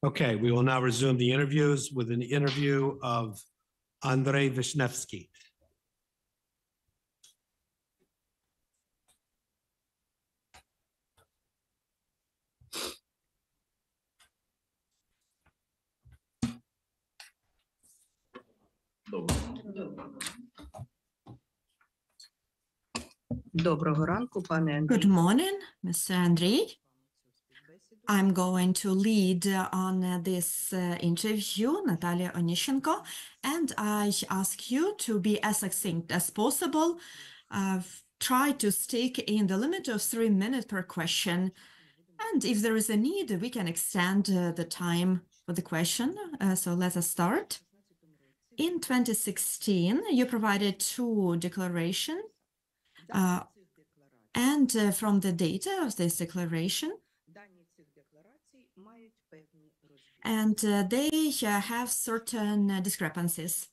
Okay, we will now resume the interviews with an interview of Andrei Vishnevsky. Доброго ранку, пане Андрій. Good morning, Mr. Andrey. I'm going to lead on this interview, Natalia Onishchenko, and I ask you to be as succinct as possible. Try to stick in the limit of 3 minutes per question. And if there is a need, we can extend the time for the question. So let us start. In 2016, you provided 2 declarations. And from the data of this declaration, and they have certain discrepancies.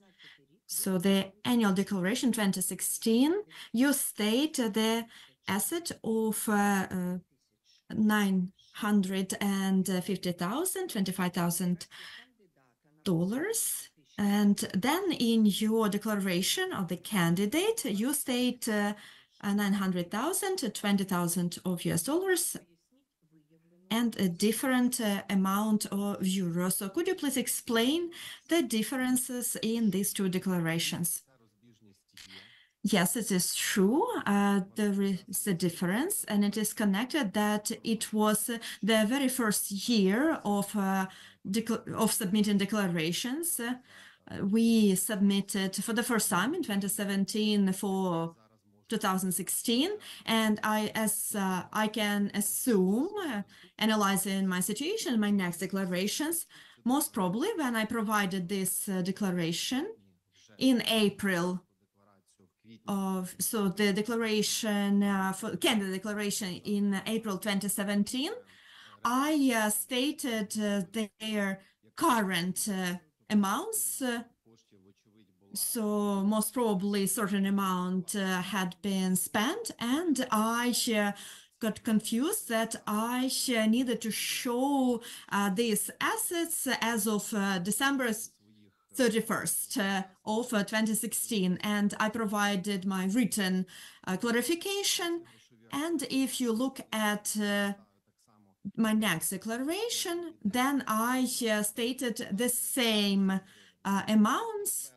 So the annual declaration 2016, you state the asset of 950,000, $25,000. And then in your declaration of the candidate, you state 900,000 to 20,000 of US dollars and a different amount of euros. So could you please explain the differences in these 2 declarations? Yes, it is true. There is a difference, and it is connected that it was the very first year of submitting declarations. We submitted for the first time in 2017 for 2016, and I can assume, analyzing my situation, my next declarations, most probably when I provided this declaration in April so the declaration for candidate declaration in April 2017, I stated their current amounts. So most probably certain amount had been spent, and I got confused that I needed to show these assets as of December 31st of 2016, and I provided my written clarification. And if you look at my next declaration, then I stated the same amounts,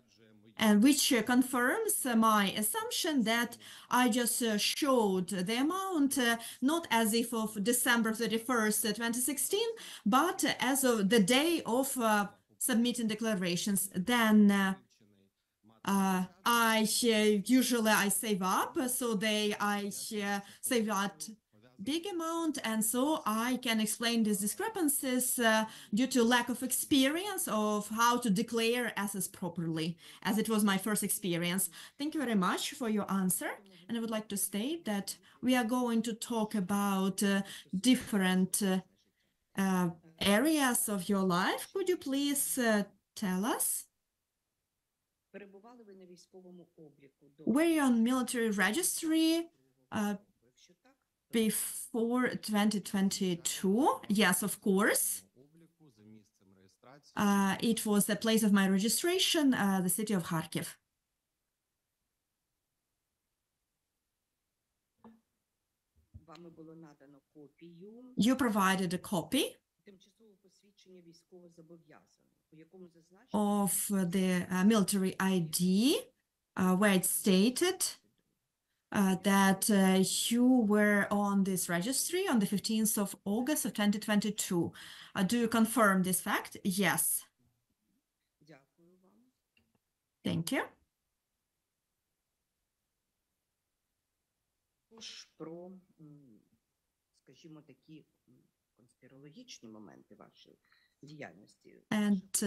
and which confirms my assumption that I just showed the amount not as if of December 31st, 2016, but as of the day of submitting declarations. Then I usually save up, so I save that big amount, and so I can explain these discrepancies due to lack of experience of how to declare assets properly, as it was my first experience. Thank you very much for your answer, and I would like to state that we are going to talk about different areas of your life. Could you please tell us? Were you on military registry before 2022? Yes, of course. It was the place of my registration, the city of Kharkiv. You provided a copy of the military ID where it stated that you were on this registry on the 15th of August of 2022. Do you confirm this fact? Yes. Thank you. Про, скажімо, такі конспірологічні моменти вашої діяльності. And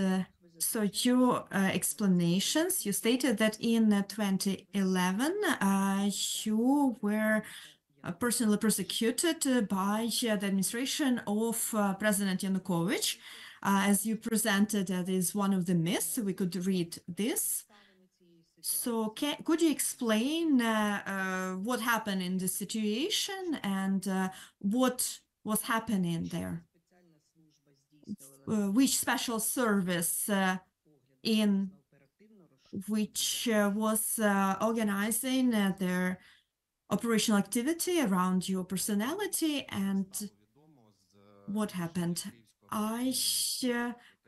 so your explanations, you stated that in 2011 you were personally persecuted by the administration of President Yanukovych. As you presented, that is one of the myths. We could read this. So could you explain what happened in this situation and what was happening there? which special service in which was organizing their operational activity around your personality. And what happened? I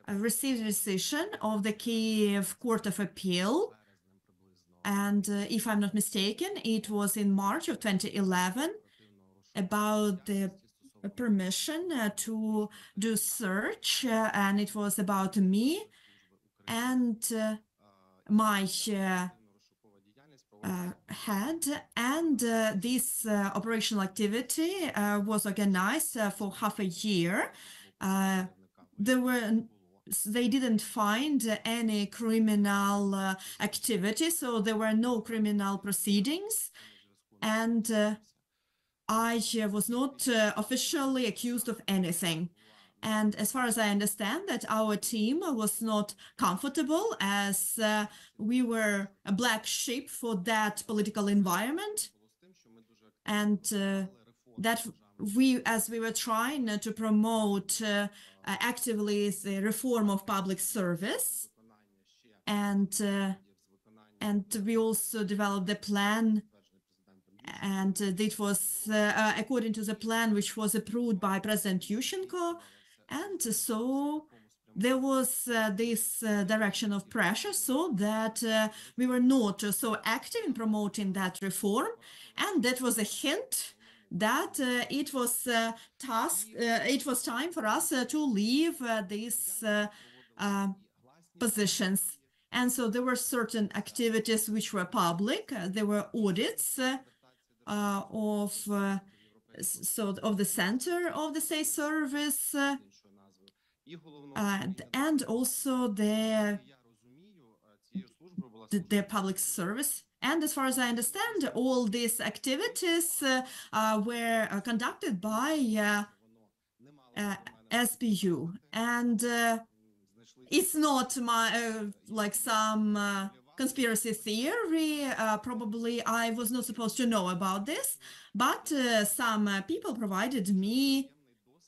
received a decision of the Kiev Court of Appeal, and if I'm not mistaken, it was in March of 2011, about the permission to do search, and it was about me and my head, and this operational activity was organized for half a year. They didn't find any criminal activity, so there were no criminal proceedings, and I was not officially accused of anything. And as far as I understand, that our team was not comfortable, as we were a black sheep for that political environment, and that as we were trying to promote actively the reform of public service, and we also developed the plan, and it was according to the plan which was approved by President Yushchenko. And so there was this direction of pressure, so that we were not so active in promoting that reform, and that was a hint that it was time for us to leave these positions. And so there were certain activities which were public. There were audits of the center of the state service, and also the public service. And as far as I understand, all these activities were conducted by SBU. And it's not like some conspiracy theory. Probably I was not supposed to know about this, but some people provided me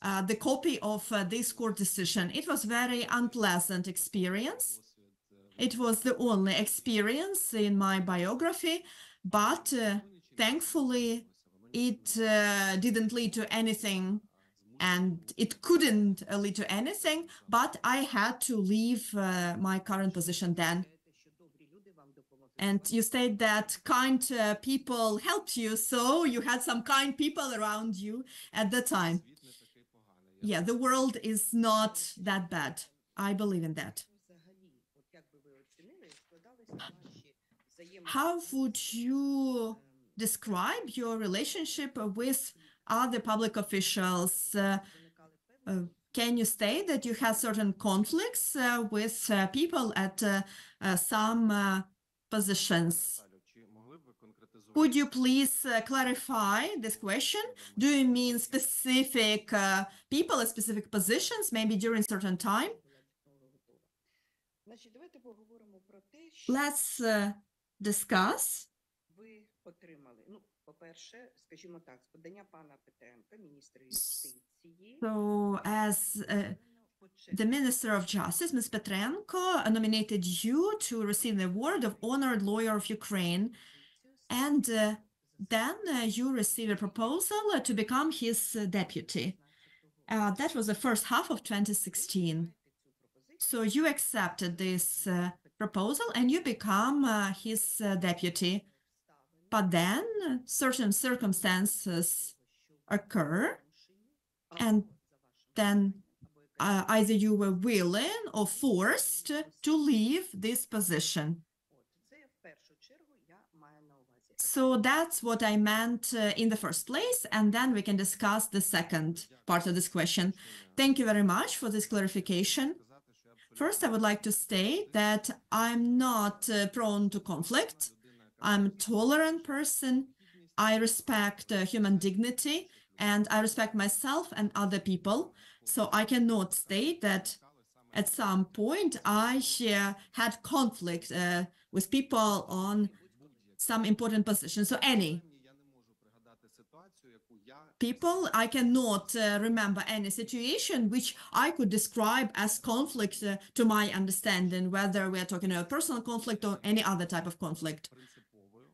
the copy of this court decision. It was very unpleasant experience. It was the only experience in my biography, but thankfully it didn't lead to anything, and it couldn't lead to anything, but I had to leave my current position then. And you state that kind people helped you, so you had some kind people around you at the time. Yeah, the world is not that bad. I believe in that. How would you describe your relationship with other public officials? Can you state that you had certain conflicts with people at some positions? Could you please clarify this question? Do you mean specific people at specific positions, maybe during certain time? Let's discuss. So, as the Minister of Justice, Ms. Petrenko, nominated you to receive the award of Honored Lawyer of Ukraine, and then you received a proposal to become his deputy. That was the first half of 2016. So you accepted this proposal and you become his deputy. But then certain circumstances occur, and then either you were willing or forced to leave this position. So that's what I meant in the first place, and then we can discuss the second part of this question. Thank you very much for this clarification. First, I would like to state that I'm not prone to conflict. I'm a tolerant person. I respect human dignity, and I respect myself and other people. So I cannot state that at some point I had conflict with people on some important positions. So any. people, I cannot remember any situation which I could describe as conflict to my understanding, whether we are talking about personal conflict or any other type of conflict.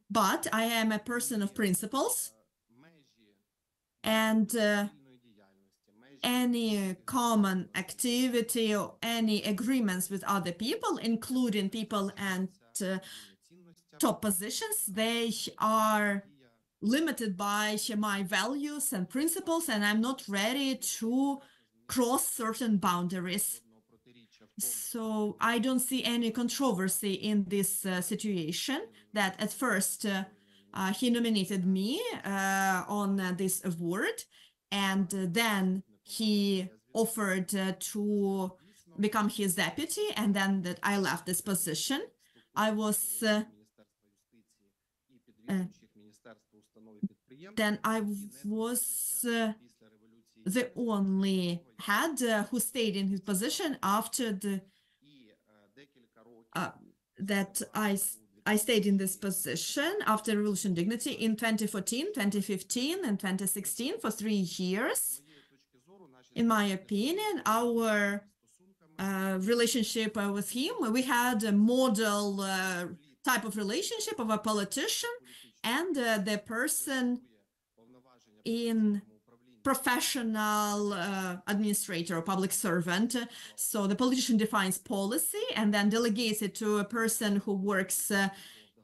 But I am a person of principles, and any common activity or any agreements with other people, including people and top positions, they are limited by my values and principles, and I'm not ready to cross certain boundaries. So I don't see any controversy in this situation, that at first he nominated me on this award, and then he offered to become his deputy, and then that I left this position. I was the only head who stayed in his position after I stayed in this position after Revolution Dignity in 2014, 2015, and 2016 for 3 years. In my opinion, our relationship with him, we had a model type of relationship of a politician and the person in professional administrator or public servant. So the politician defines policy and then delegates it to a person who works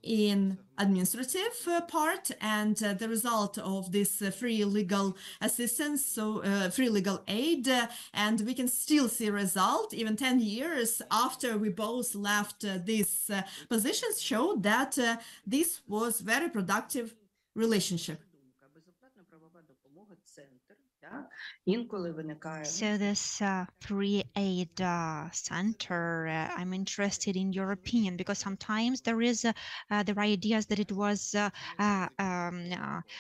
in administrative part, and the result of this free legal assistance, so free legal aid, and we can still see result even 10 years after we both left these positions, show that this was very productive relationship. So this free aid center, I'm interested in your opinion, because sometimes there are ideas that it was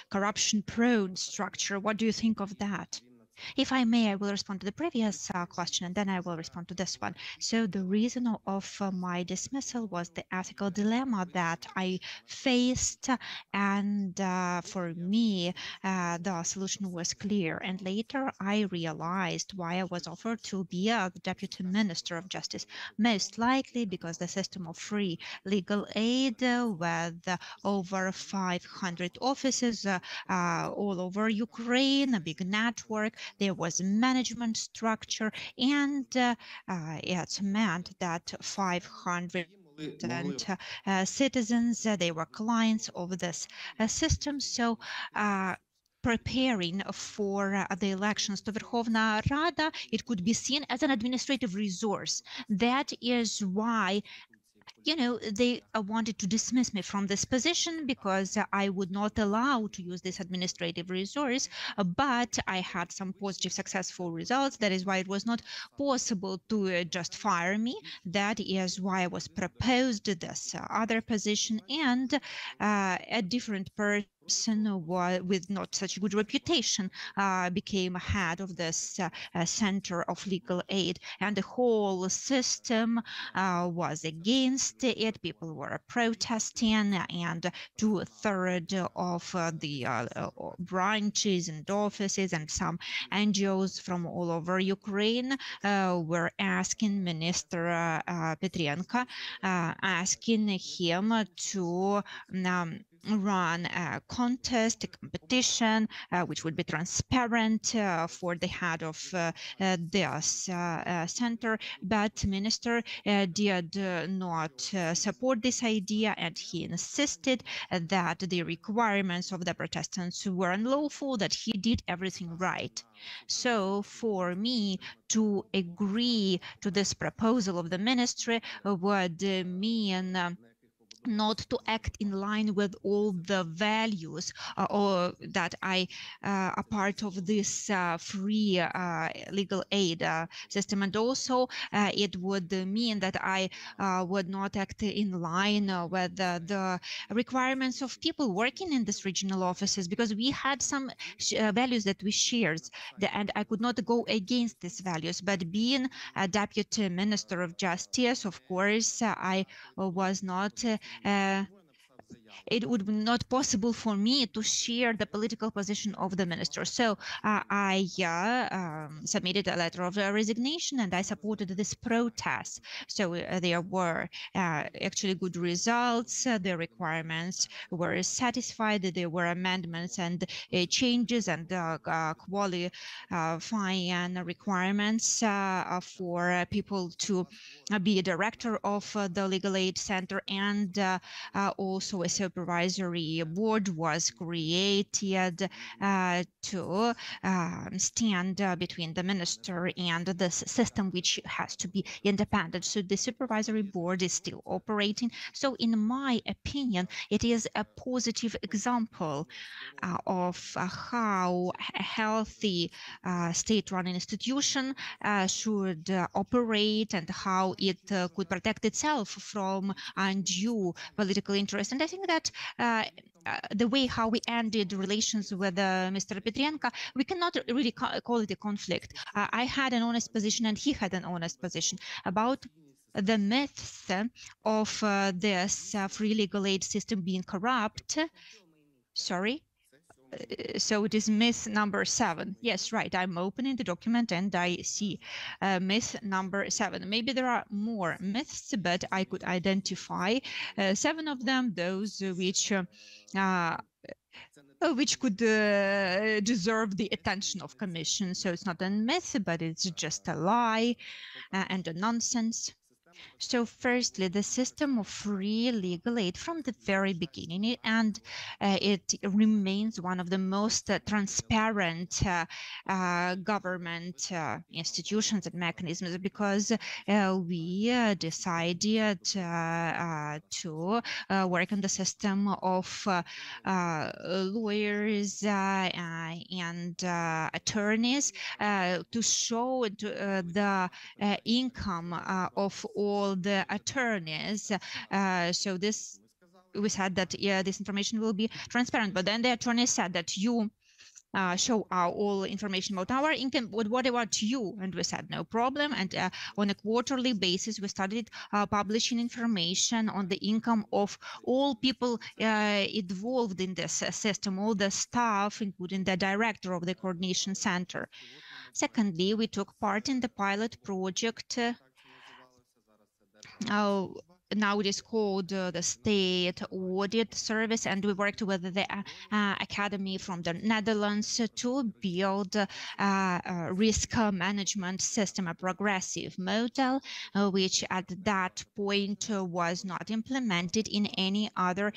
corruption-prone structure. What do you think of that? If I may, I will respond to the previous question, and then I will respond to this one. So the reason of my dismissal was the ethical dilemma that I faced, and for me, the solution was clear. And later, I realized why I was offered to be the Deputy Minister of Justice, most likely because the system of free legal aid with over 500 offices all over Ukraine, a big network. There was management structure, and it meant that 500 citizens, they were clients of this system. So preparing for the elections to Verkhovna Rada, it could be seen as an administrative resource. That is why, you know, they wanted to dismiss me from this position because I would not allow to use this administrative resource, but I had some positive, successful results. That is why it was not possible to just fire me. That is why I was proposed this other position, and a different person with not such a good reputation became head of this center of legal aid, and the whole system was against it. People were protesting, and 2/3 of the branches and offices and some NGOs from all over Ukraine were asking Minister Petrenko, asking him to run a contest, a competition, which would be transparent for the head of this center. But Minister did not support this idea, and he insisted that the requirements of the protestants were unlawful, that he did everything right. So for me to agree to this proposal of the ministry would mean not to act in line with all the values or that are part of this free legal aid system. And also it would mean that I would not act in line with the requirements of people working in these regional offices, because we had some values that we shared, and I could not go against these values. But being a Deputy Minister of Justice, of course, I was not it would be not possible for me to share the political position of the minister. So I submitted a letter of resignation, and I supported this protest. So there were actually good results. The requirements were satisfied. There were amendments and changes and qualifying requirements for people to be a director of the Legal Aid Center, and also a supervisory board was created to stand between the minister and this system, which has to be independent. So the supervisory board is still operating. So in my opinion, it is a positive example of how a healthy state-run institution should operate, and how it could protect itself from undue political interest. And I think that the way how we ended relations with Mr. Petrenko, we cannot really call it a conflict. I had an honest position and he had an honest position about the myths of this free legal aid system being corrupt. Sorry. So it is myth number 7. Yes, right. I'm opening the document and I see myth number 7. Maybe there are more myths, but I could identify 7 of them, those which could deserve the attention of Commission. So it's not a myth, but it's just a lie and a nonsense. So firstly, the system of free legal aid from the very beginning, and it remains one of the most transparent government institutions and mechanisms, because we decided to work on the system of lawyers and attorneys to show the income of all the attorneys. So this, we said that this information will be transparent, but then the attorney said that you show all information about our income, but what about you? And we said no problem. And on a quarterly basis, we started publishing information on the income of all people involved in this system, all the staff, including the director of the coordination center. Secondly, we took part in the pilot project. Now it is called the State Audit Service, and we worked with the Academy from the Netherlands to build a risk management system, a progressive model, which at that point was not implemented in any other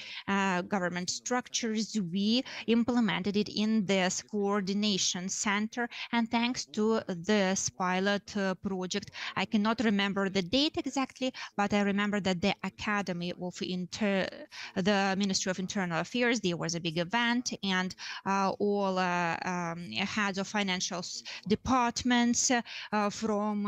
government structures. We implemented it in this coordination center, and thanks to this pilot project, I cannot remember the date exactly, but I remember that the Academy of the Ministry of Internal Affairs, there was a big event, and all heads of financial departments from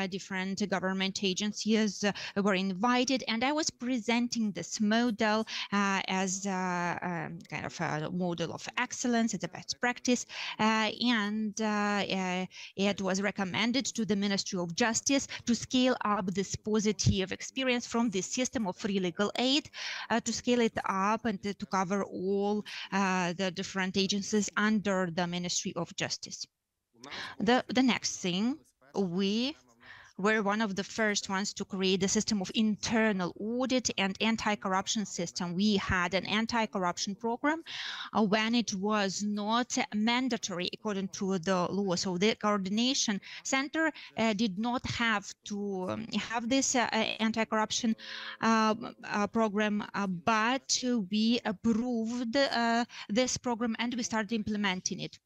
different government agencies were invited, and I was presenting this model as kind of a model of excellence, as a best practice, and it was recommended to the Ministry of Justice to scale up this positive experience from this system of free legal aid, to scale it up and to cover all the different agencies under the Ministry of Justice. The next thing, we were one of the first ones to create a system of internal audit and anti-corruption system. We had an anti-corruption program when it was not mandatory according to the law. So the coordination center did not have to have this anti-corruption program, but we approved this program and we started implementing it.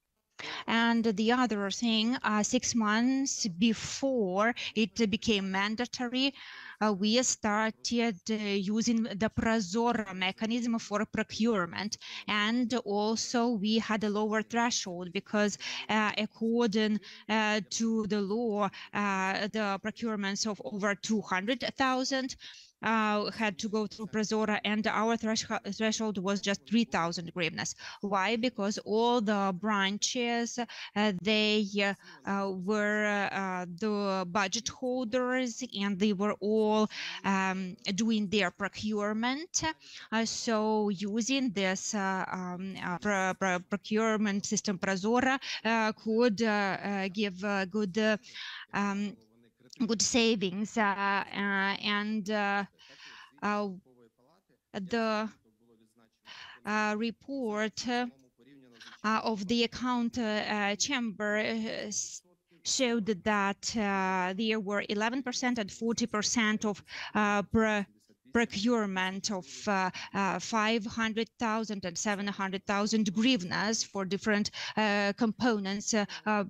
And the other thing, 6 months before it became mandatory, we started using the Prozora mechanism for procurement. And also we had a lower threshold because according to the law, the procurements of over 200,000 had to go through Prozora, and our threshold was just 3,000 hryvnias. Why? Because all the branches, they were the budget holders, and they were all doing their procurement. So using this procurement system Prozora could give good savings, and the report of the account chamber showed that there were 11% and 40% of procurement of 500,000 and 700,000 hryvnias for different components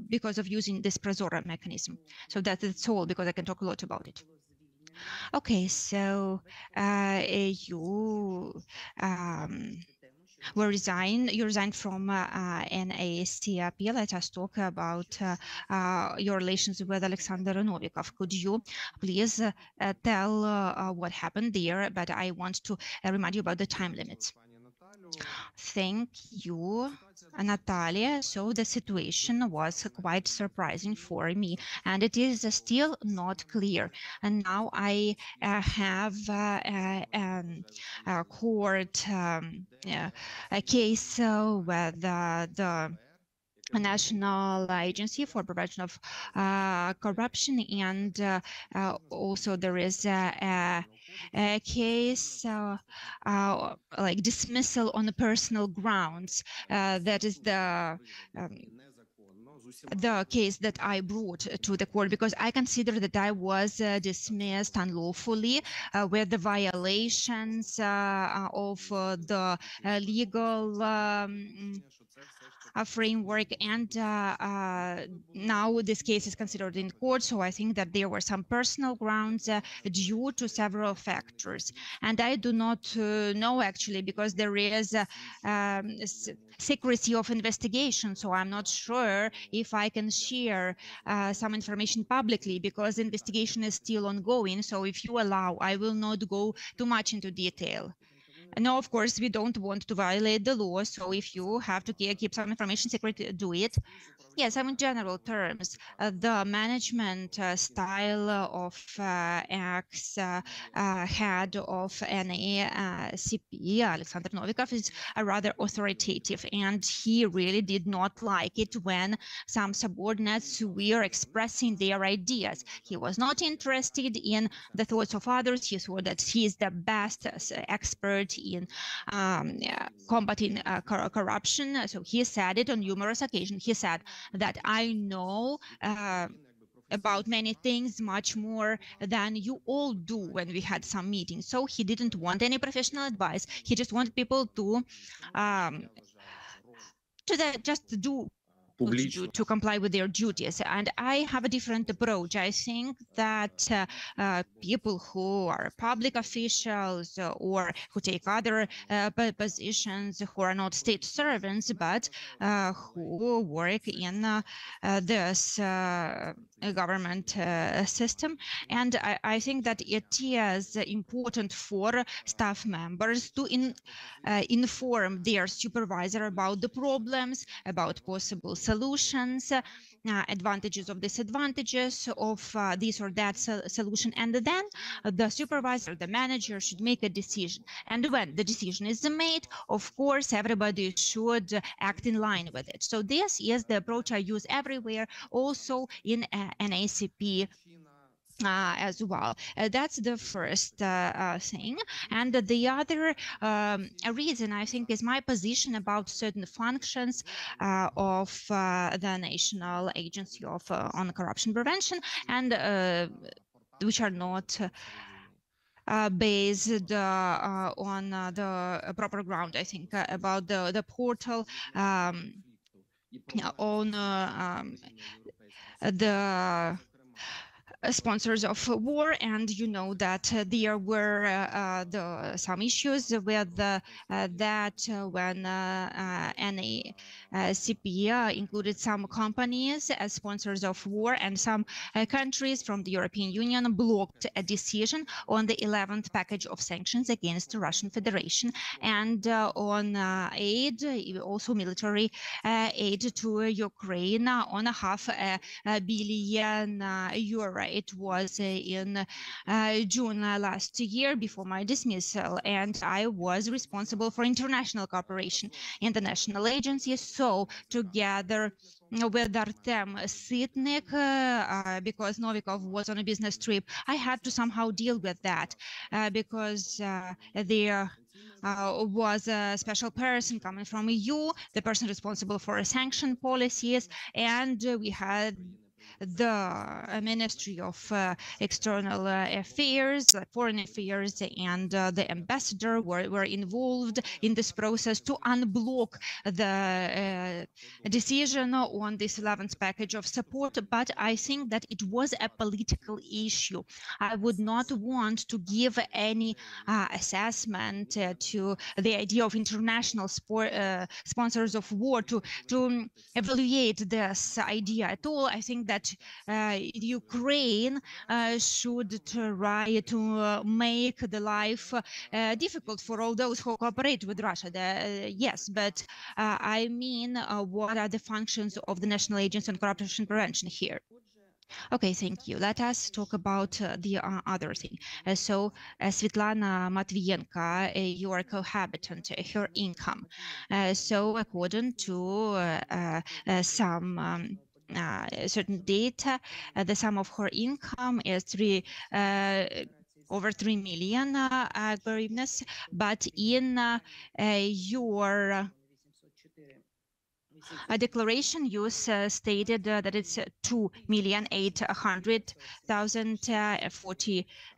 because of using this Prozora mechanism. So that's all, because I can talk a lot about it. Okay, so you resigned from NASCP. Let us talk about your relations with Alexander Novikov. Could you please tell what happened there? But I want to remind you about the time limits. Thank you, Natalia. So the situation was quite surprising for me, and it is still not clear. And now I have a court a case with the National Agency for Prevention of Corruption, and also there is a case like dismissal on personal grounds. That is the case that I brought to the court, because I consider that I was dismissed unlawfully with the violations of the legal framework, and now this case is considered in court. So I think that there were some personal grounds due to several factors, and I do not know actually, because there is secrecy of investigation, so I'm not sure if I can share some information publicly, because investigation is still ongoing. So if you allow, I will not go too much into detail. No, of course, we don't want to violate the law. So if you have to keep some information secret, do it. Yes, in general terms, the management style of ex-head of NACP, Alexander Novikov, is rather authoritative, and he really did not like it when some subordinates were expressing their ideas. He was not interested in the thoughts of others. He thought that he is the best expert in combating corruption. So he said it on numerous occasions. He said that I know about many things much more than you all do when we had some meetings. So he didn't want any professional advice. He just wanted people to just do to comply with their duties. And I have a different approach. I think that people who are public officials or who take other positions, who are not state servants, but who work in this government system. And I think that it is important for staff members to inform their supervisor about the problems, about possible solutions, advantages or disadvantages of this or that solution, and then the supervisor, the manager, should make a decision. And when the decision is made, of course, everybody should act in line with it. So this is the approach I use everywhere, also in NACP as well. That's the first thing. And the other reason, I think, is my position about certain functions of the National Agency on Corruption Prevention, and which are not based on the proper ground. I think about the portal on the sponsors of war, and you know that there were some issues with that when NACP included some companies as sponsors of war, and some countries from the European Union blocked a decision on the 11th package of sanctions against the Russian Federation, and on aid, also military aid to Ukraine on €500 million. It was in June last year before my dismissal, and I was responsible for international cooperation in the national agencies. So together with Artem Sitnik, because Novikov was on a business trip, I had to somehow deal with that because there was a special person coming from EU, the person responsible for sanction policies, and we had the Ministry of External Affairs, Foreign Affairs, and the ambassador were involved in this process to unblock the decision on this 11th package of support. But I think that it was a political issue. I would not want to give any assessment to the idea of international sponsors of war to evaluate this idea at all. I think that Ukraine should try to make the life difficult for all those who cooperate with Russia. Yes, but I mean, what are the functions of the National Agency on Corruption Prevention here? Okay, thank you. Let us talk about the other thing. So Svetlana Matvienko, your cohabitant, her income. So according to some certain data, the sum of her income is over 3 million hryvnias, but in your declaration, you stated that it's 2,800,000,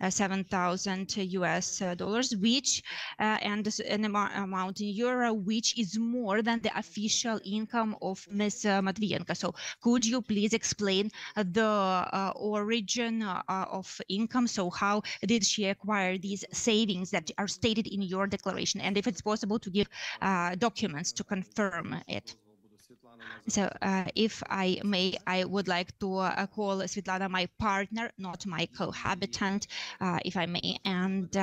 $47,000 which and an amount in euro, which is more than the official income of Ms. Matvienko. So could you please explain the origin of income? So how did she acquire these savings that are stated in your declaration? And if it's possible to give documents to confirm it. So if I may, I would like to call Svetlana my partner, not my cohabitant, if I may. And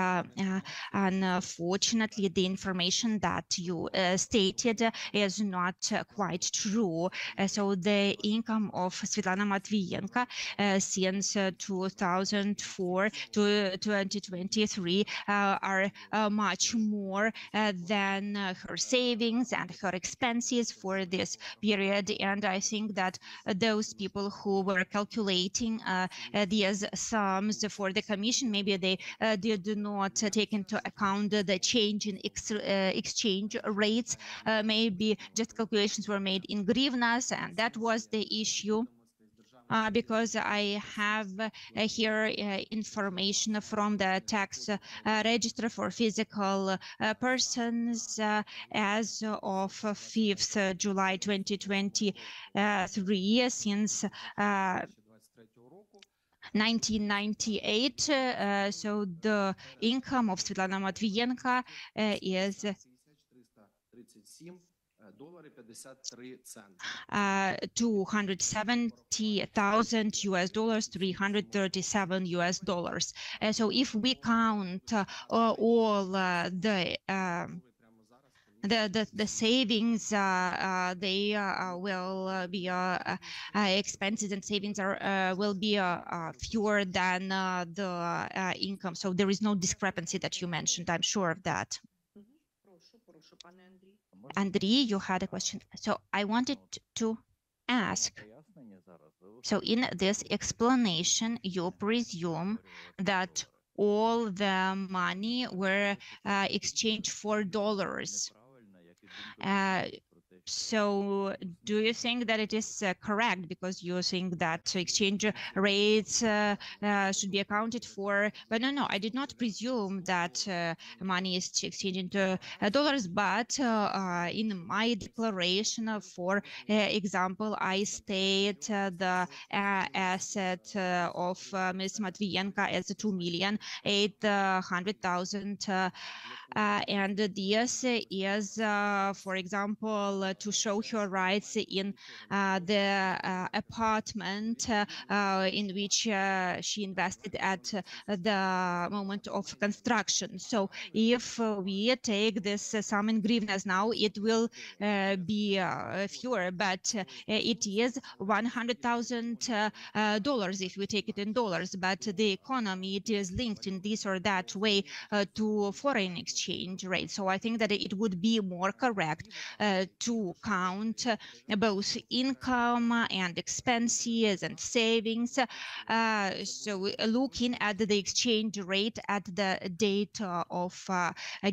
unfortunately, the information that you stated is not quite true. So the income of Svetlana Matvienko since 2004 to 2023 are much more than her savings and her expenses for this period. And I think that those people who were calculating these sums for the commission, maybe they did not take into account the change in exchange rates. Maybe just calculations were made in hryvnias, and that was the issue. Because I have here information from the tax register for physical persons as of 5th July 2023, since 1998. So the income of Svetlana Matvienko is $270,000, $337. So if we count all the savings, they will be expenses, and savings are will be fewer than the income. So there is no discrepancy that you mentioned. I'm sure of that. Andriy, you had a question. So I wanted to ask, so in this explanation, you presume that all the money were exchanged for dollars. So do you think that it is correct, because you think that exchange rates should be accounted for? But no, I did not presume that money is exchanged into dollars, but in my declaration, for example, I state the asset of Ms. Matvienko as 2,800,000. And this is, for example, to show her rights in the apartment in which she invested at the moment of construction. So if we take this sum in hryvnias now, it will be fewer, but it is $100,000 if we take it in dollars. But the economy, it is linked in this or that way to foreign exchange rate. So I think that it would be more correct to count both income and expenses and savings. So looking at the exchange rate at the date of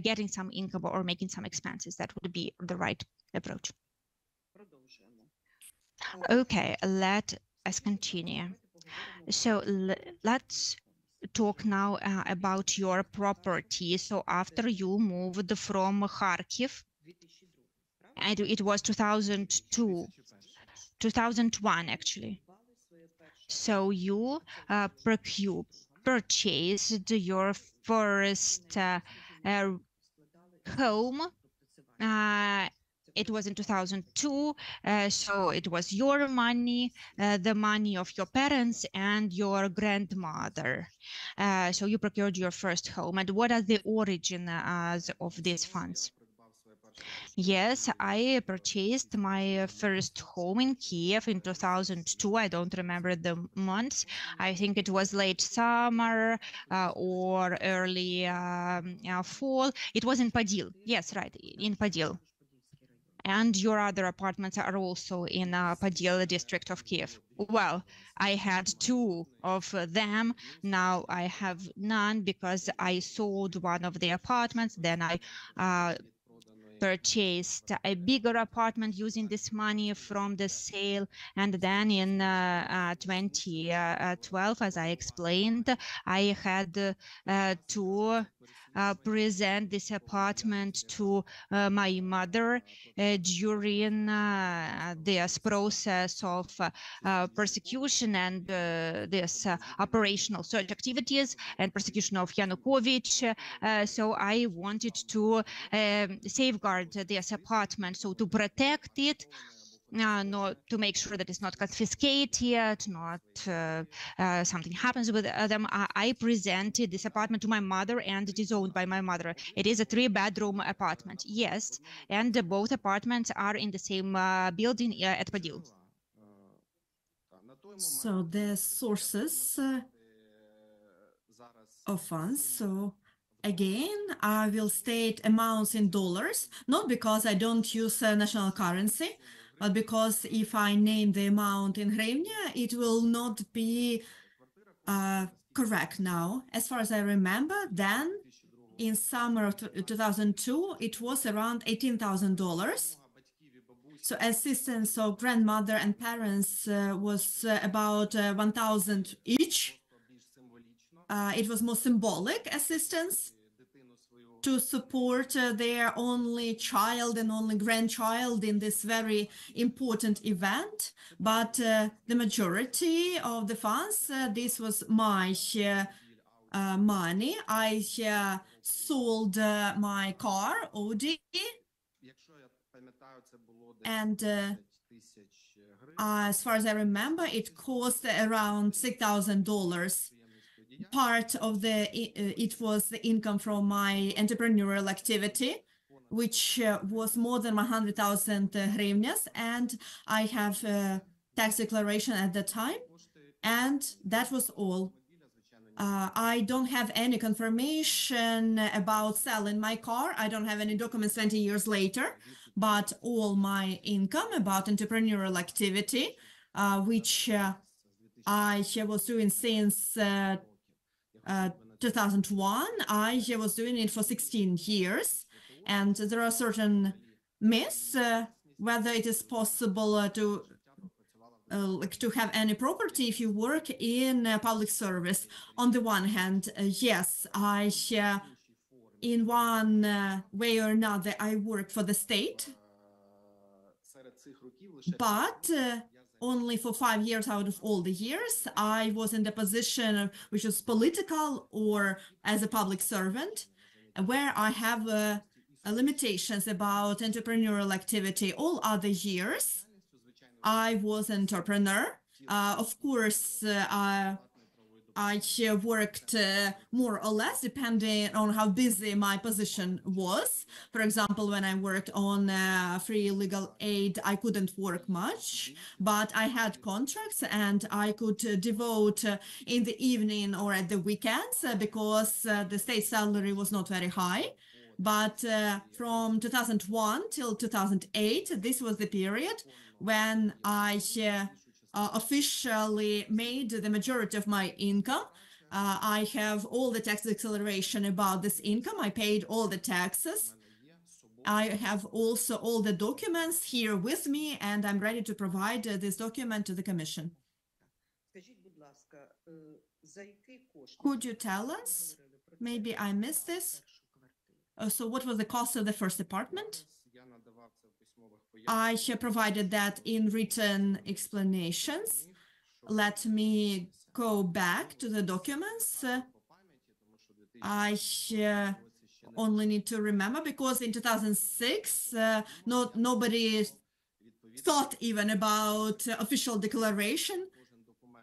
getting some income or making some expenses, that would be the right approach. Okay, let us continue. So let's talk now about your property. So after you moved from Kharkiv, and it was 2001 actually. So you purchased your first home. It was in 2002, so it was your money, the money of your parents and your grandmother. So you procured your first home. And what are the origins of these funds? Yes, I purchased my first home in Kiev in 2002. I don't remember the month. I think it was late summer or early fall. It was in Podil. Yes, right, in Podil. And your other apartments are also in Podil district of Kiev. Well, I had two of them. Now I have none because I sold one of the apartments. Then I purchased a bigger apartment using this money from the sale. And then in 2012, as I explained, I had to present this apartment to my mother during this process of persecution and this operational search activities and persecution of Yanukovych. So I wanted to safeguard this apartment, so to protect it, not to make sure that it's not confiscated, not something happens with them. I presented this apartment to my mother, and it is owned by my mother. It is a 3-bedroom apartment, yes, and both apartments are in the same building at Podil. So the sources of funds. So again, I will state amounts in dollars, not because I don't use national currency, but because if I name the amount in hryvnia, it will not be correct now. As far as I remember, then in summer of 2002, it was around $18,000. So assistance of grandmother and parents was about 1,000 each. It was more symbolic assistance to support their only child and only grandchild in this very important event. But the majority of the funds, this was my money. I sold my car, Audi, and as far as I remember, it cost around $6,000. Part of it was the income from my entrepreneurial activity, which was more than 100,000 hryvnias, and I have a tax declaration at the time, and that was all. I don't have any confirmation about selling my car. I don't have any documents 20 years later, but all my income about entrepreneurial activity, which I was doing since 2001, I was doing it for 16 years, and there are certain myths whether it is possible to have any property if you work in public service. On the one hand, yes, in one way or another, I work for the state, but only for 5 years out of all the years, I was in the position which was political or as a public servant, where I have limitations about entrepreneurial activity. All other years, I was an entrepreneur. Of course, I worked more or less depending on how busy my position was. For example, when I worked on free legal aid, I couldn't work much, but I had contracts and I could devote in the evening or at the weekends because the state salary was not very high. But from 2001 till 2008, this was the period when I officially made the majority of my income. I have all the tax declaration about this income. I paid all the taxes. I have also all the documents here with me, and I'm ready to provide this document to the Commission. Could you tell us? Maybe I missed this. So what was the cost of the first apartment? I provided that in written explanations. Let me go back to the documents. I only need to remember because in 2006, nobody thought even about official declaration.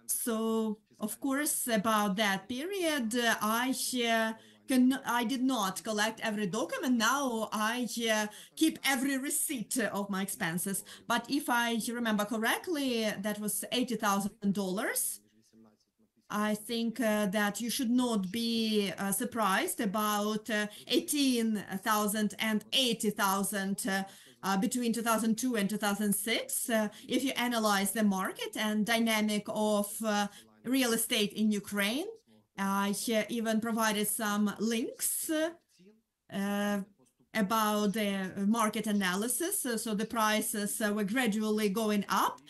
So, of course, about that period, I did not collect every document. Now I keep every receipt of my expenses. But if I remember correctly, that was $80,000. I think that you should not be surprised about 18,000 and 80,000 between 2002 and 2006. If you analyze the market and dynamic of real estate in Ukraine, I even provided some links about the market analysis. So the prices were gradually going up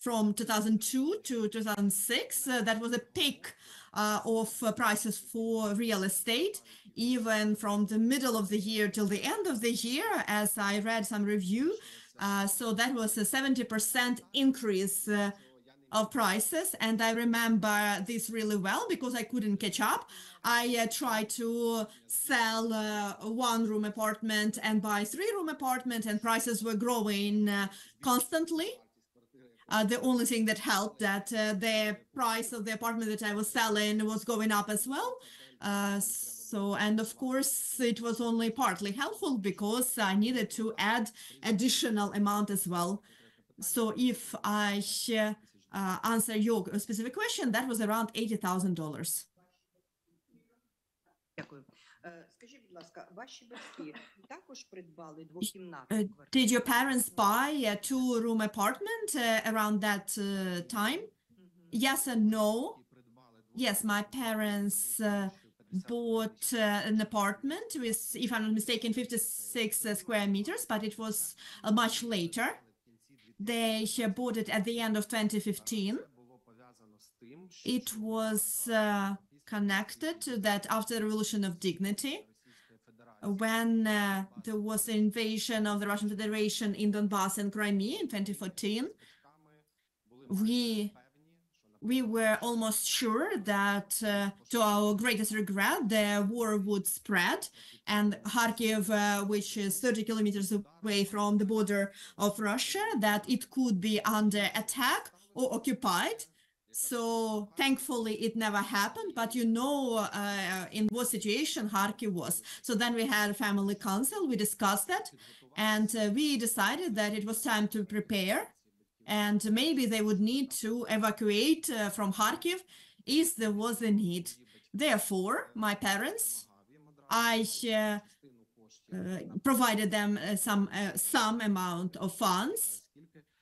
from 2002 to 2006. That was a peak of prices for real estate, even from the middle of the year till the end of the year, as I read some review. So that was a 70% increase of prices, and I remember this really well because I couldn't catch up. I tried to sell a one-room apartment and buy three-room apartment, and prices were growing constantly. The only thing that helped that the price of the apartment that I was selling was going up as well. And of course, it was only partly helpful because I needed to add additional amount as well. So if I answer your specific question, that was around $80,000. Дякую. Скажіть, будь ласка, ваші батьки також придбали двокімнатну квартиру? Did your parents buy a two-room apartment around that time? Yes and no. Yes, my parents bought an apartment with, if I'm not mistaken, 56 square meters, but it was much later. They bought it at the end of 2015. It was connected to that after the Revolution of Dignity, when there was the invasion of the Russian Federation in Donbass and Crimea in 2014, we were almost sure that, to our greatest regret, the war would spread, and Kharkiv, which is 30 kilometers away from the border of Russia, that it could be under attack or occupied. So thankfully it never happened, but you know in what situation Kharkiv was. So then we had a family council, we discussed that, and we decided that it was time to prepare, and maybe they would need to evacuate from Kharkiv if there was a need. Therefore, my parents, I provided them some amount of funds.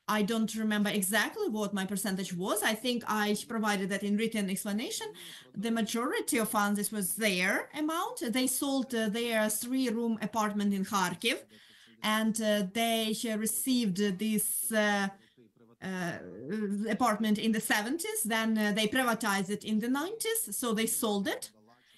I don't remember exactly what my percentage was. I think I provided that in written explanation. The majority of funds, this was their amount. They sold their three-room apartment in Kharkiv, and they received this apartment in the 70s. Then they privatized it in the 90s, so they sold it.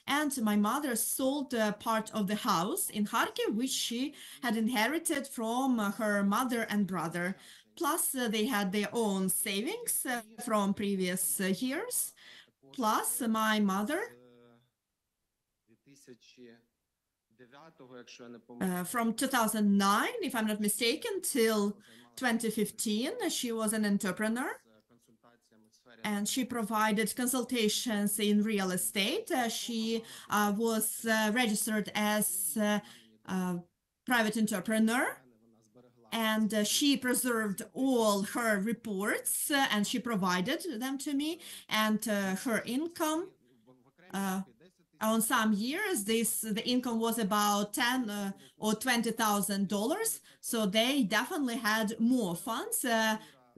And my mother sold part of the house in Kharkiv, which she had inherited from her mother and brother. Plus, they had their own savings from previous years. Plus, my mother, from 2009, if I'm not mistaken, till 2015, she was an entrepreneur. And she provided consultations in real estate. She was registered as a private entrepreneur. And she preserved all her reports and she provided them to me. And her income, on some years, the income was about $10,000 or $20,000. So they definitely had more funds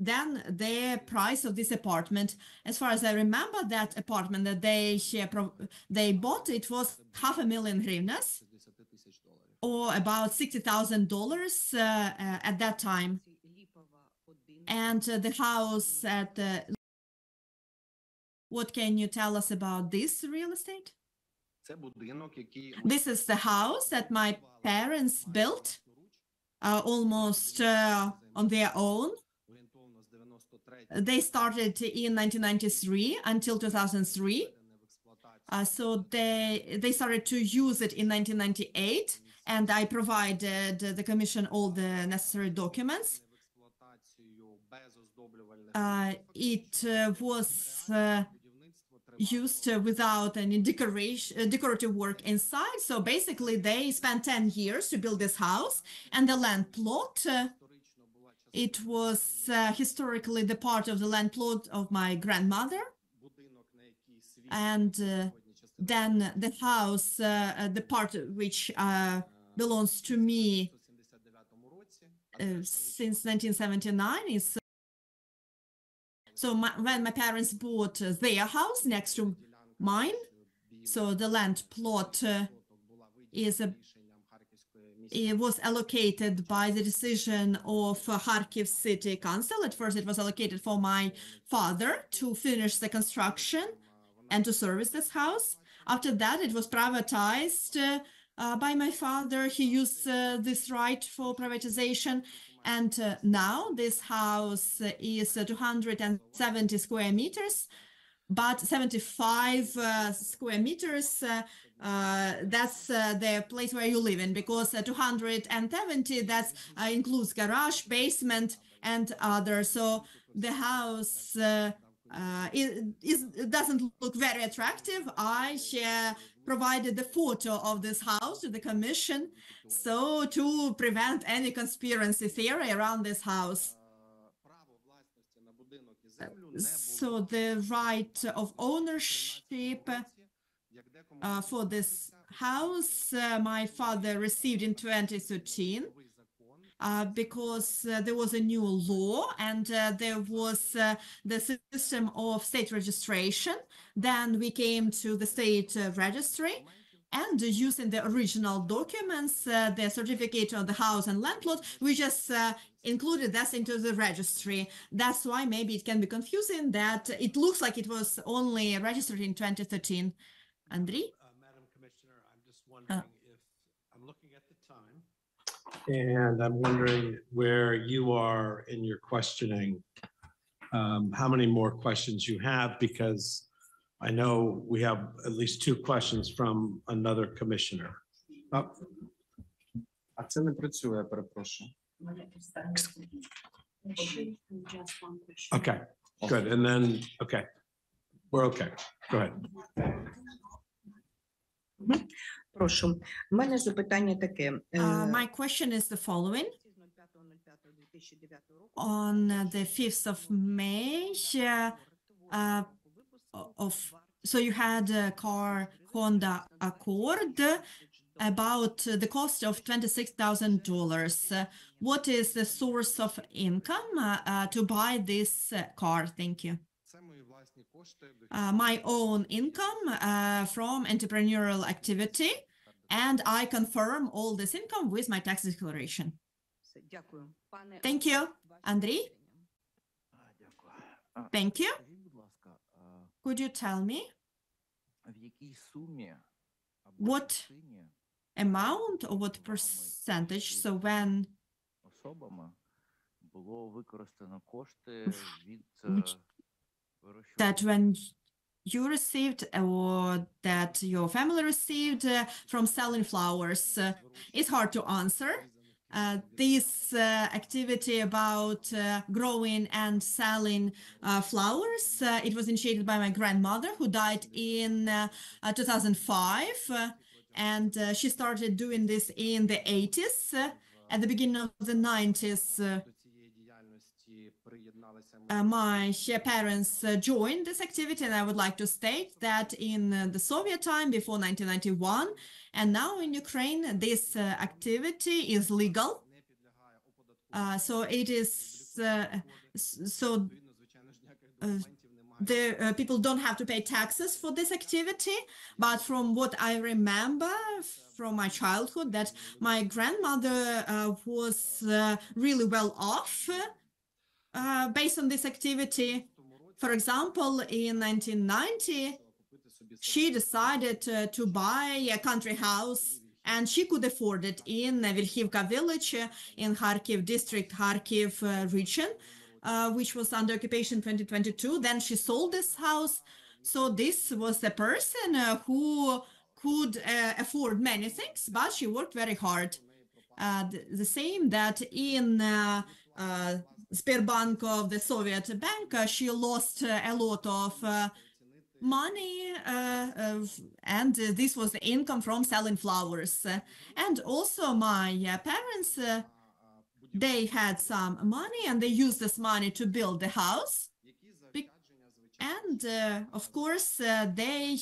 than the price of this apartment. As far as I remember, that apartment that they bought, it was $500,000 hryvnias, or about $60,000 at that time. And the house at what can you tell us about this real estate? This is the house that my parents built almost on their own. They started in 1993 until 2003. So they started to use it in 1998, and I provided the commission all the necessary documents. It was used without any decorative work inside. So basically, they spent 10 years to build this house, and the land plot, it was historically the part of the land plot of my grandmother. And then the house, the part which belongs to me since 1979 is... So when my parents bought their house next to mine, so the land plot it was allocated by the decision of Kharkiv City Council. At first, it was allocated for my father to finish the construction and to service this house. After that, it was privatized by my father. He used this right for privatization. And now this house is 270 square meters, but 75 square meters, that's the place where you live in, because 270, that includes garage, basement, and other. So the house it doesn't look very attractive. I provided the photo of this house to the commission, so to prevent any conspiracy theory around this house. So the right of ownership for this house, my father received in 2013 because there was a new law, and there was the system of state registration. Then we came to the state registry, and using the original documents, the certificate of the house and land plot, we just included that into the registry. That's why maybe it can be confusing that it looks like it was only registered in 2013. Andriy? Madam Commissioner, I'm just wondering if I'm looking at the time, and I'm wondering where you are in your questioning, how many more questions you have, because I know we have at least 2 questions from another commissioner. А це не працює, я перепрошую. Okay, good. And then, okay, we're okay. Go ahead. Прошу. У мене запитання таке. My question is the following. On the 5th of May, so you had a car Honda Accord about the cost of $26,000. What is the source of income to buy this car? Thank you. My own income from entrepreneurial activity, and I confirm all this income with my tax declaration. Все, дякую. Пане Thank you, ваше Андрій. запитання. Thank you. Скажіть, будь ласка, Could you tell me в якій сумі What частині amount or what percentage? So when особами було використано кошти від which- вирощування that when you received or that your family received from selling flowers? It's hard to answer. This activity about growing and selling flowers, it was initiated by my grandmother who died in 2005. And she started doing this in the 80s. At the beginning of the 90s, До цієї діяльності приєдналися my parents joined this activity, and I would like to state that in the Soviet time before 1991, and now in Ukraine, this activity is legal. не підлягає оподаткуванню. So it is, so Відповідно, звичайно ж, ніяких документів немає. the people don't have to pay taxes for this activity. But from what I remember from my childhood, that my grandmother was really well off based on this activity. For example, in 1990, Купити собі she decided to buy a country house, and she could afford it in Vilhivka village in Kharkiv district, Kharkiv region, which was under occupation 2022. Then she sold this house. So this was a person who could afford many things, but she worked very hard. The same that in Sberbank of the Soviet bank, she lost a lot of money, and this was the income from selling flowers. And also my parents, they had some money and they used this money to build the house. And of course, they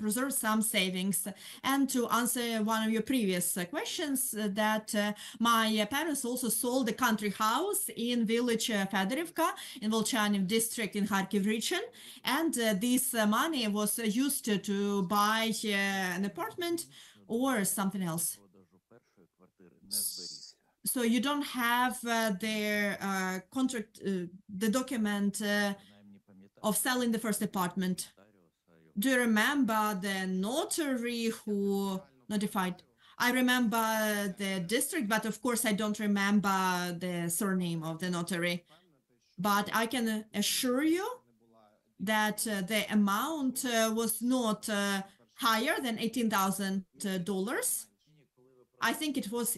preserved some savings. And to answer one of your previous questions, that my parents also sold a country house in village Fedorivka in Volchanev district in Kharkiv region. And this money was used to buy an apartment or something else. продажу першої квартири не зберігся. So you don't have their contract, the document Принаймні пам'ятаю of selling the first apartment. нотаріуса, його Do you remember the notary who notified? I remember the district, but of course I don't remember the surname of the notary. But I can assure you that the amount was not higher than $18,000. I think it was,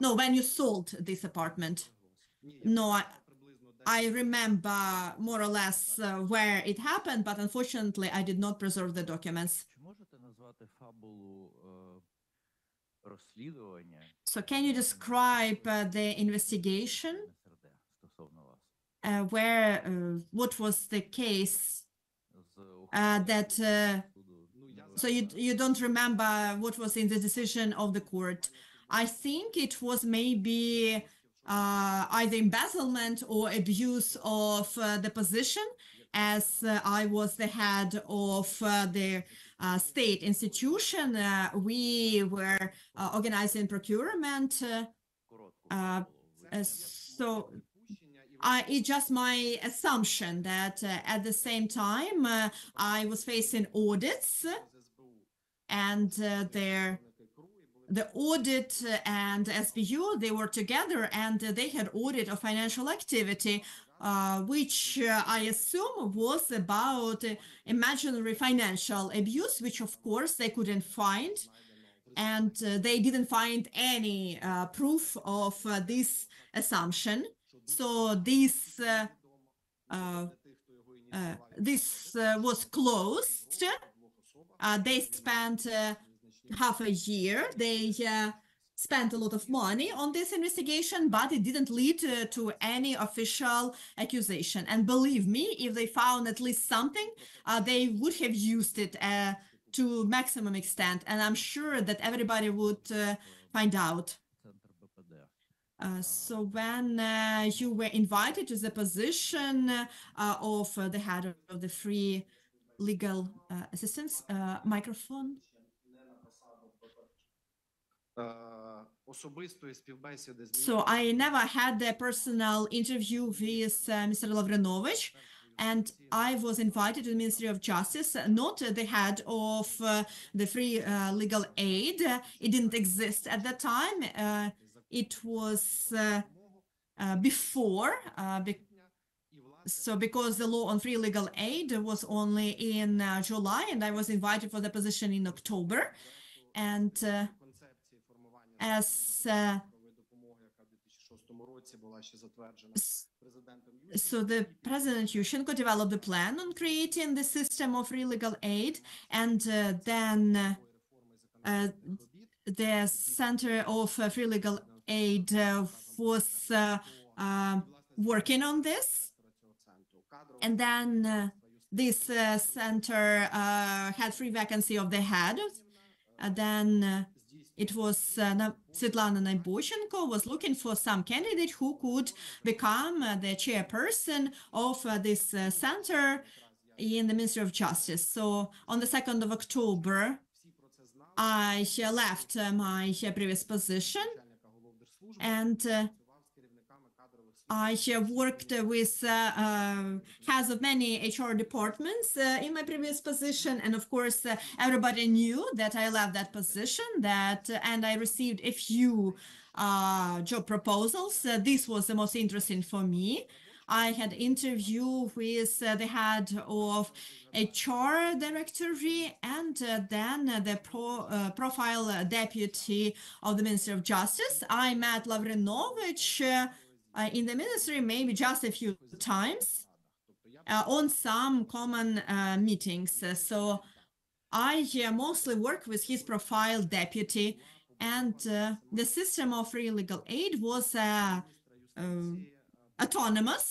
no, when you sold this apartment. No, I remember more or less where it happened, but unfortunately I did not preserve the documents. Чи можете назвати фабулу розслідування So can you describe the investigation НСРД стосовно вас where what was the case з that суду? so you don't remember what was in the decision of the court? I think it was maybe either embezzlement or abuse of the position, as I was the head of the state institution. We were organizing procurement. Коротко So it's just my assumption that at the same time I was facing audits, and the audit and SBU, they were together, and they had audit of financial activity, which I assume was about imaginary financial abuse, which of course they couldn't find. And they didn't find any proof of this assumption. So this was closed. They spent half a year. They spent a lot of money on this investigation, but it didn't lead to any official accusation. And believe me, if they found at least something, they would have used it to maximum extent. And I'm sure that everybody would find out. центр БПД. So when you were invited to the position of the head of the free legal assistance, microphone. особистої співбесіди з So I never had a personal interview with Mr. Lavrinovich, and I was invited to the Ministry of Justice, not the head of the free legal aid. It didn't exist at that time. It was before, so because the law on free legal aid was only in July, and I was invited for the position in October. And as so the President Yushchenko developed a plan on creating the system of free legal aid, and then the Center of Free Legal Aid was working on this. And then this center had free vacancy of the head. Then it was Svetlana Naiboshenko was looking for some candidate who could become the chairperson of this center in the Ministry of Justice. So on the 2nd of October, I left my previous position, and I worked with heads of many HR departments in my previous position, and of course, everybody knew that I left that position. And I received a few job proposals. This was the most interesting for me. I had interview with the head of HR directory, and then the profile deputy of the Ministry of Justice. I met Lavrinovich in the ministry maybe just a few times on some common meetings. So I mostly work with his profile deputy, and the system of free legal aid was autonomous.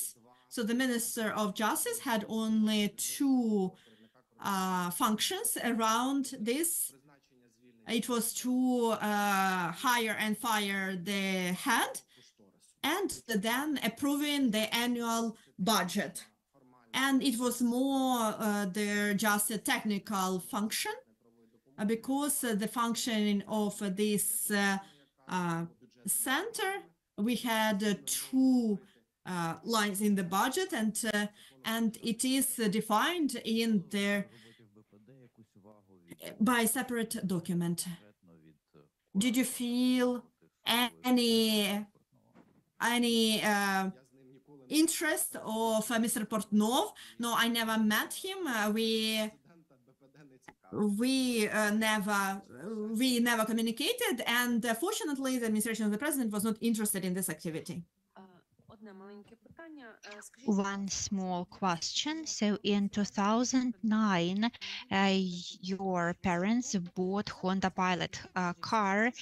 So the Minister of Justice had only two functions around this. It was to hire and fire the head, and then approving the annual budget. And it was more just a technical function, because the functioning of this center, we had two lines in the budget, and it is defined in there by separate document. Did you feel any interest of Mr. Portnov? No, I never met him. We never communicated, and fortunately, the administration of the president was not interested in this activity. One small question. So in 2009, your parents bought Honda Pilot car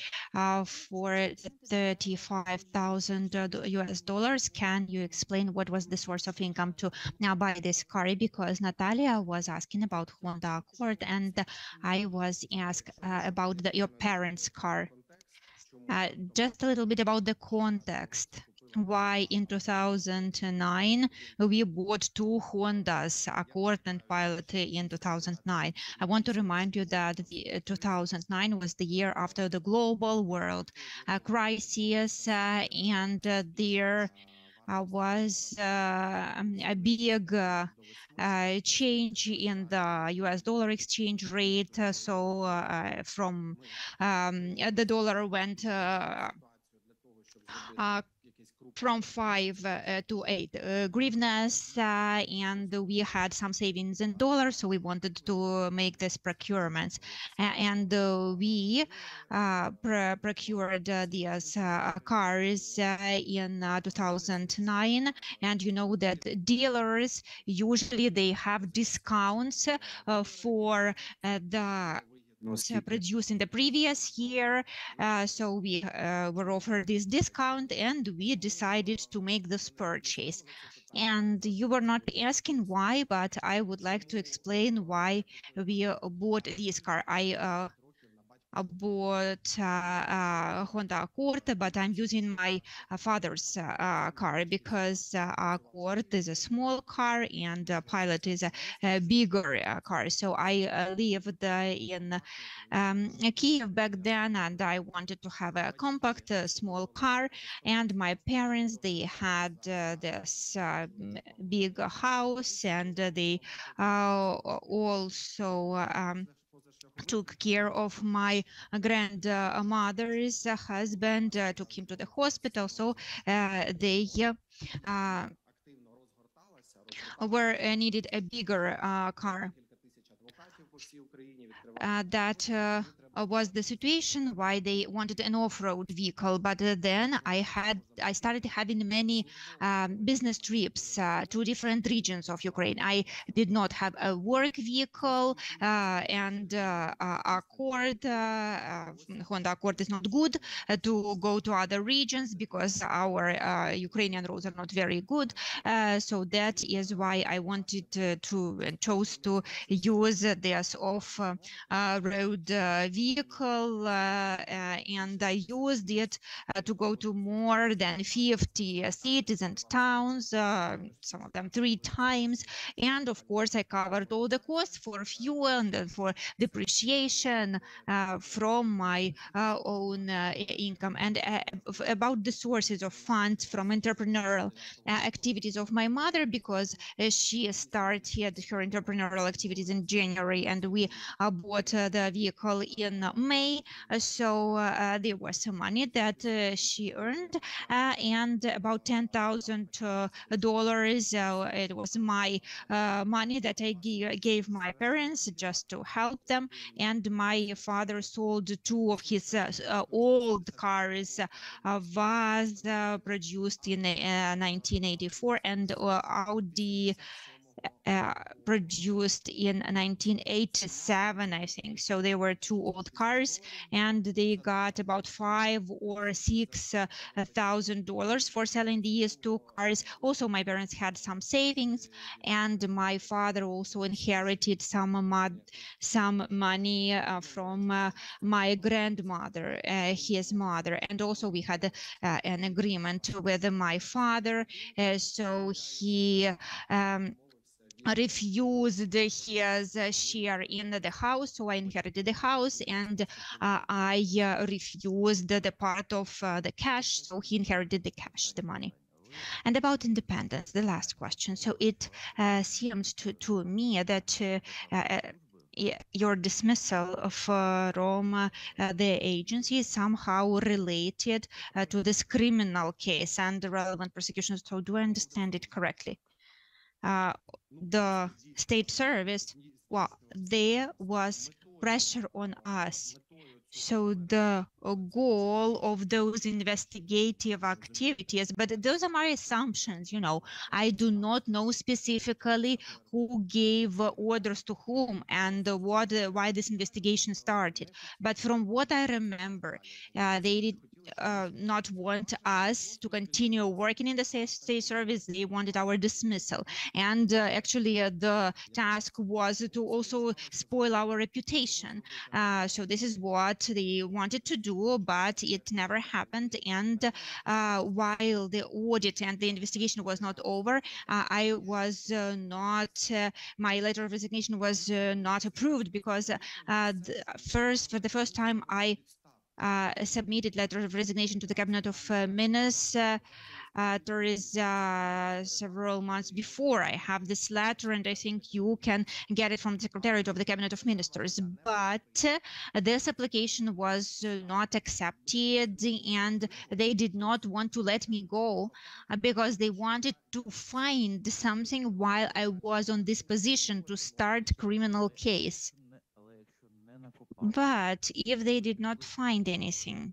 for $35,000 Can you explain what was the source of income to now buy this car? Because Natalia was asking about Honda Accord, and I was asked about your parents' car. Just a little bit about the context. Why in 2009 we bought two Hondas, Accord and Pilot, in 2009. I want to remind you that 2009 was the year after the global world crisis, and there was a big change in the US dollar exchange rate. So from the dollar went from 5 to 8 hryvnias, and we had some savings in dollars, so we wanted to make this procurements, and we procured these cars in 2009. And you know that dealers usually they have discounts for the produced in the previous year, so we were offered this discount, and we decided to make this purchase. And you were not asking why, but I would like to explain why we bought this car. bought Honda Accord, but I'm using my father's car because Accord is a small car and Pilot is a bigger car. So I lived in Kiev back then, and I wanted to have a compact, small car. And my parents, they had this big house, and they also took care of my grandmother's husband, took him to the hospital. So they were needed a bigger car. That was the situation why they wanted an off-road vehicle. But then I started having many business trips to different regions of Ukraine. I did not have a work vehicle, and Accord, Honda Accord is not good to go to other regions because our Ukrainian roads are not very good. So that is why I wanted to chose to use this off-road vehicle, and I used it to go to more than 50 cities and towns, some of them 3 times. And of course, I covered all the costs for fuel and for depreciation from my own income. And about the sources of funds from entrepreneurial activities of my mother, because she started her entrepreneurial activities in January, and we bought the vehicle in May. So there was some money that she earned, and about $10,000. It was my money that I gave my parents just to help them. And my father sold 2 of his old cars, was produced in 1984, and Audi produced in 1987, I think. So they were 2 old cars, and they got about $5,000 or $6,000 for selling these 2 cars. Also, my parents had some savings, and my father also inherited some money from my grandmother, his mother. And also we had an agreement with my father, so he refused his share in the house. So I inherited the house, and I refused the part of the cash. So he inherited the cash, the money. And about independence, the last question. So it seems to me that your dismissal from the agency is somehow related to this criminal case and the relevant prosecutions. So do I understand it correctly? The state service, well, there was pressure on us. So the goal of those investigative activities, but those are my assumptions, you know, I do not know specifically who gave orders to whom and why this investigation started. But from what I remember, they did not want us to continue working in the state service. They wanted our dismissal. And actually, the task was to also spoil our reputation. So this is what they wanted to do, but it never happened. And while the audit and the investigation was not over, I was not, my letter of resignation was not approved because for the first time, I submitted letter of resignation to the Cabinet of Ministers. There is several months before I have this letter, and I think you can get it from the Secretariat of the Cabinet of Ministers. But this application was not accepted, and they did not want to let me go because they wanted to find something while I was on this position to start criminal case. But if they did not find anything,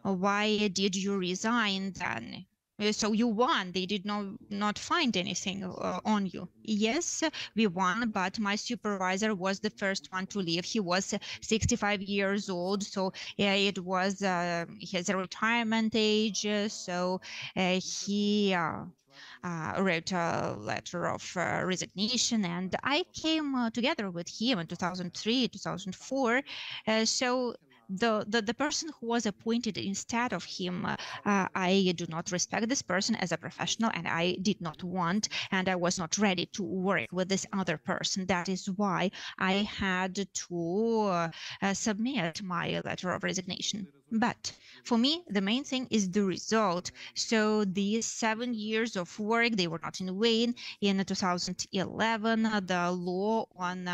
why did you resign then? So you won. They did not find anything on you. Yes, we won, but my supervisor was the first one to leave. He was 65 years old, so it was his retirement age. So he wrote a letter of resignation, and I came together with him in 2003, 2004. So the person who was appointed instead of him, I do not respect this person as a professional, and I did not want, and I was not ready to work with this other person. That is why I had to submit my letter of resignation. But for me, the main thing is the result. So these 7 years of work, they were not in vain. In 2011, the law on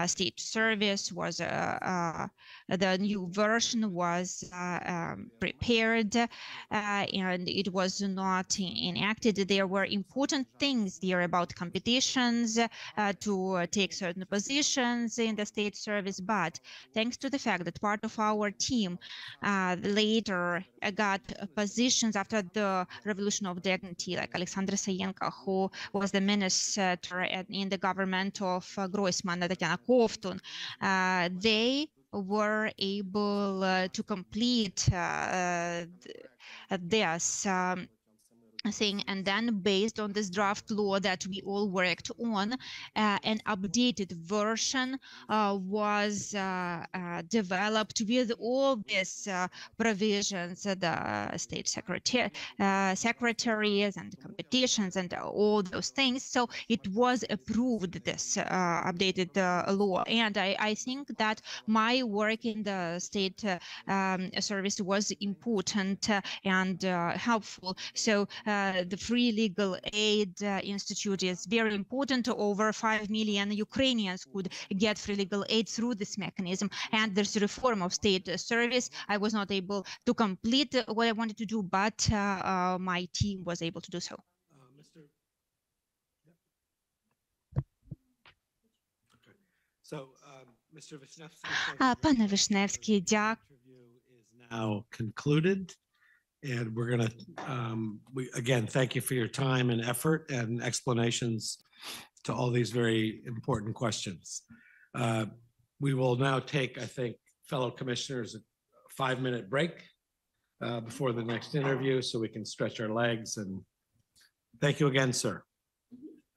state service was the new version was prepared, and it was not enacted. There were important things there about competitions to take certain positions in the state service, but thanks to the fact that part of our team later got positions after the Revolution of Dignity, like Alexander Sayenko, who was the minister in the government of Groisman, Tatiana Kovtun, they were able to complete this thing, and then based on this draft law that we all worked on, an updated version was developed with all these provisions, the state secretaries and competitions and all those things. So it was approved, this updated law, and I think that my work in the state service was important and helpful. So the Free Legal Aid Institute is very important. Over 5 million Ukrainians could get free legal aid through this mechanism. And there's a reform of state service. I was not able to complete what I wanted to do, but my team was able to do so. Mr. Vishnevsky, Пане Вишневський, дякую. now concluded. And we're going to, again, thank you for your time and effort and explanations to all these very important questions. We will now take, I think, fellow commissioners, a 5-minute break before the next interview so we can stretch our legs. And thank you again, sir.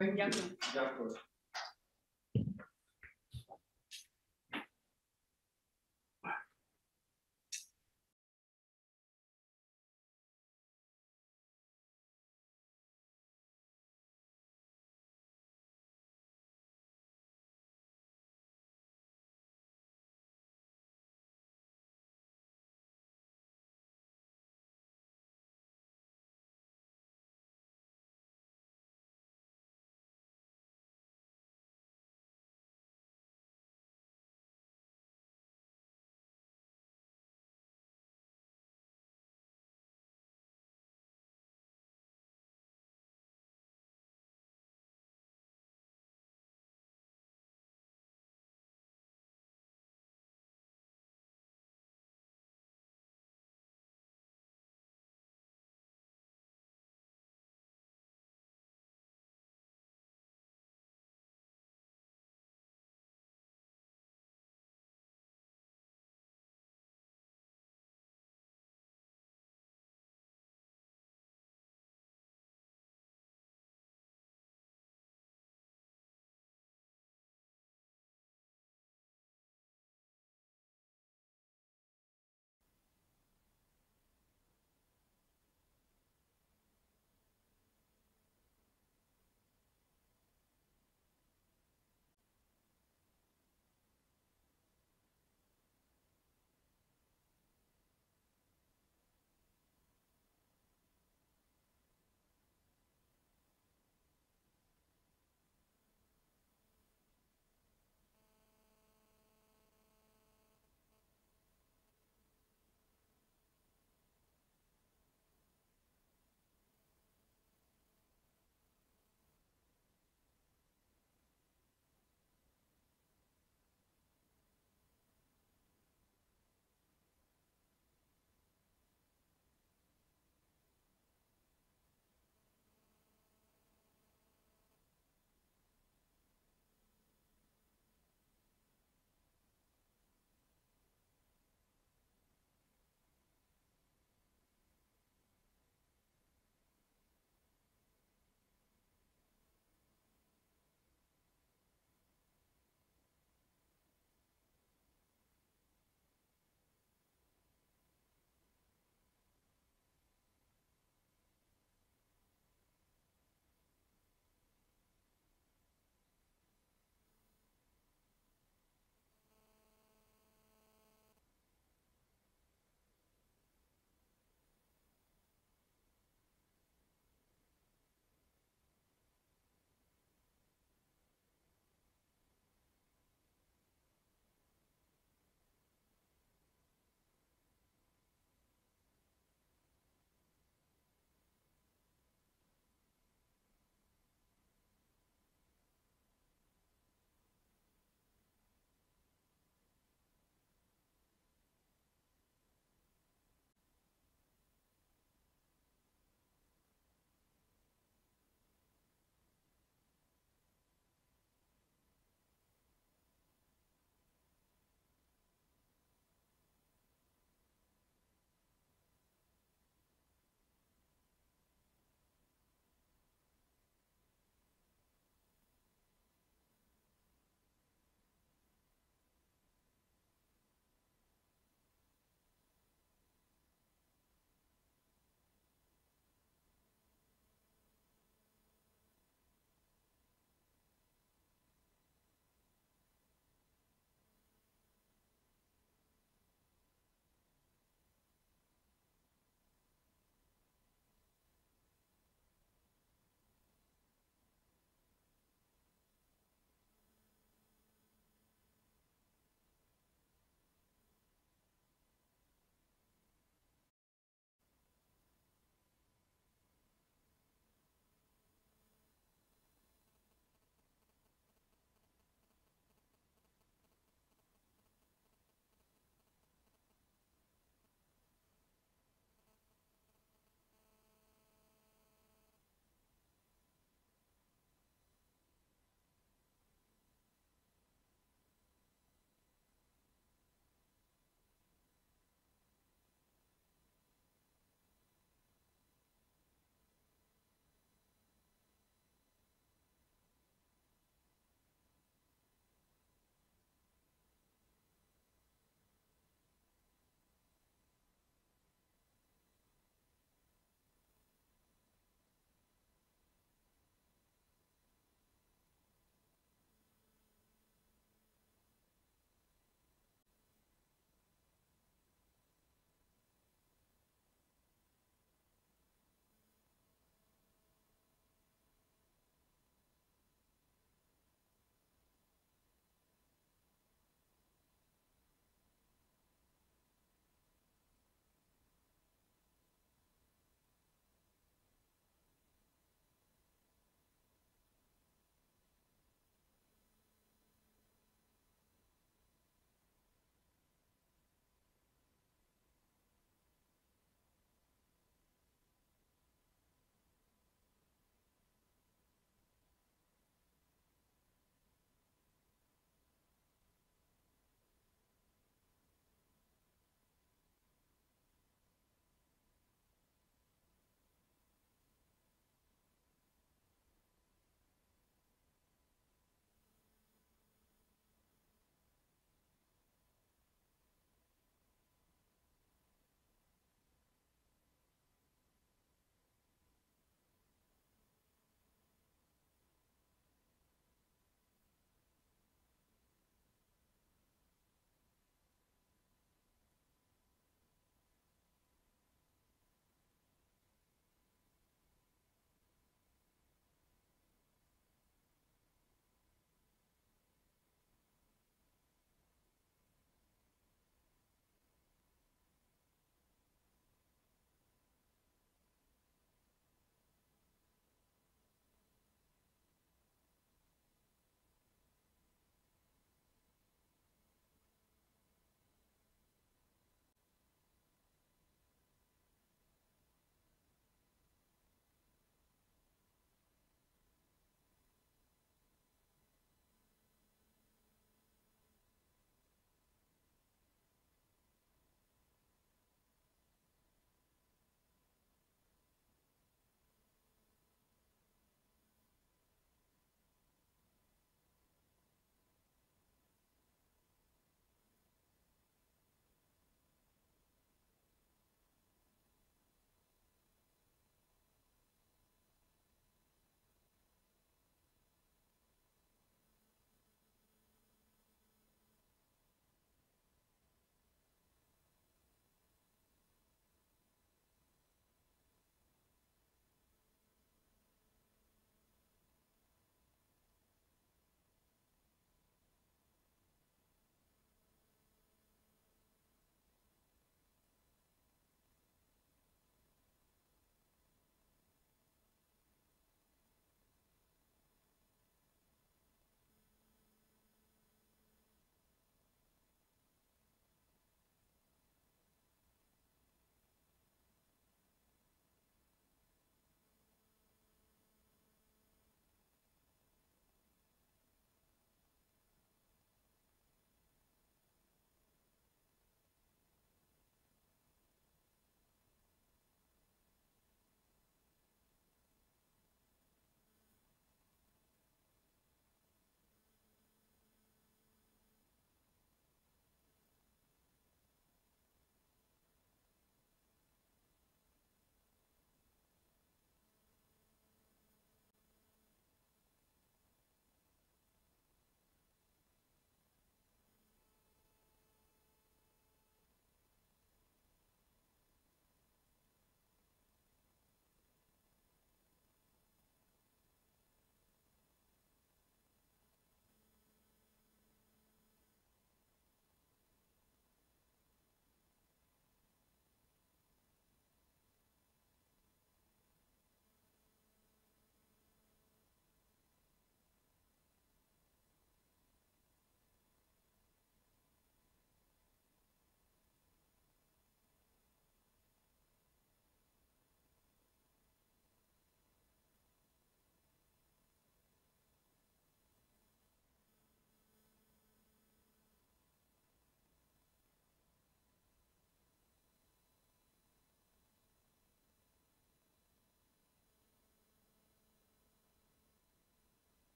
Дякую.